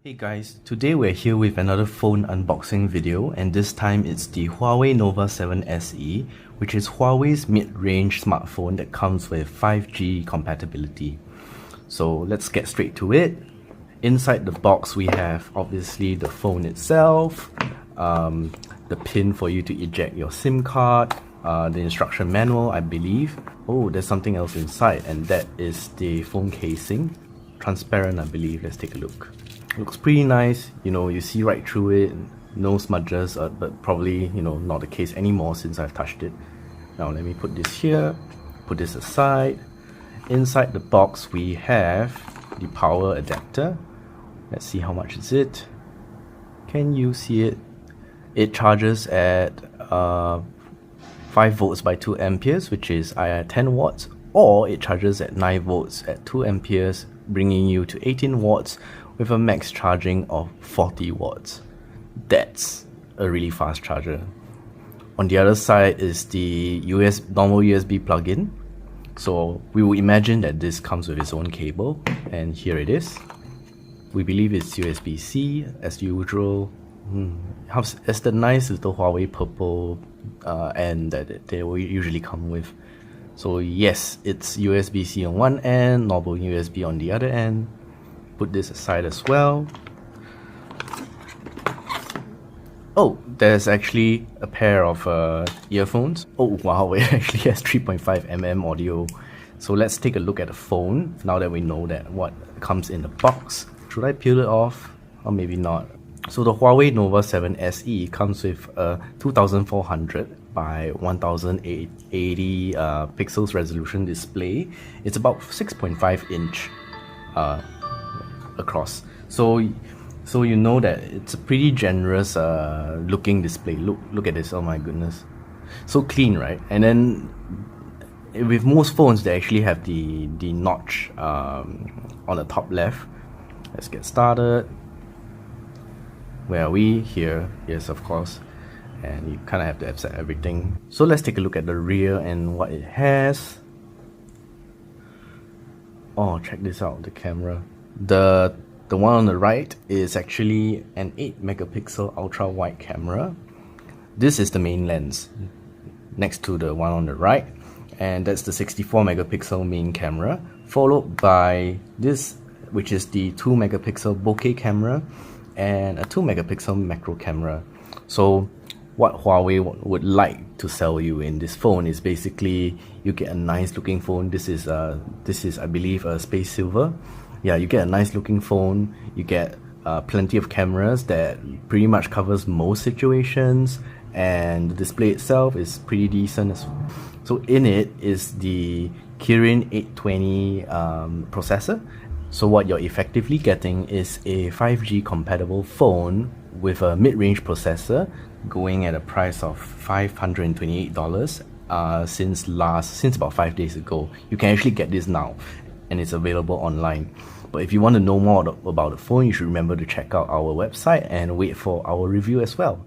Hey guys, today we're here with another phone unboxing video, and this time it's the Huawei Nova 7 SE, which is Huawei's mid-range smartphone that comes with 5G compatibility. So let's get straight to it. Inside the box we have obviously the phone itself, the pin for you to eject your SIM card, the instruction manual I believe. Oh, there's something else inside, and that is the phone casing. Transparent I believe. Let's take a look. Looks pretty nice, you see right through it, no smudges, but probably, not the case anymore since I've touched it. Now let me put this here, put this aside. Inside the box we have the power adapter. Let's see how much is it. Can you see it? It charges at 5 volts by 2 amperes, which is 10 watts, or it charges at 9 volts at 2 amperes, bringing you to 18 watts with a max charging of 40 watts. That's a really fast charger. On the other side is the normal USB plug-in. So we will imagine that this comes with its own cable, and here it is. We believe it's USB-C as usual. It's the nice little Huawei purple end that they will usually come with. So yes, it's USB-C on one end, normal USB on the other end. Put this aside as well. Oh, there's actually a pair of earphones. Oh wow, it actually has 3.5mm audio. So let's take a look at the phone now that we know that what comes in the box. Should I peel it off? Or maybe not. So the Huawei Nova 7 SE comes with a 2400 by 1080 pixels resolution display. It's about 6.5 inch across. So you know that it's a pretty generous looking display. Look at this, oh my goodness. So clean, right? And then with most phones they actually have the notch on the top left. Let's get started. Where are we? Here. Yes, of course. And you kind of have to accept everything. So let's take a look at the rear and what it has. Oh, check this out, the camera. The one on the right is actually an 8 megapixel ultra wide camera. This is the main lens next to the one on the right, and that's the 64 megapixel main camera, followed by this, which is the 2 megapixel bokeh camera and a 2 megapixel macro camera. So what Huawei would like to sell you in this phone is basically you get a nice looking phone. This is I believe a space silver. Yeah, you get a nice looking phone, you get plenty of cameras that pretty much covers most situations, and the display itself is pretty decent. So in it is the Kirin 820 processor. So what you're effectively getting is a 5G compatible phone with a mid-range processor going at a price of $528 since about 5 days ago. You can actually get this now, and it's available online. But if you want to know more about the phone, you should remember to check out our website and wait for our review as well.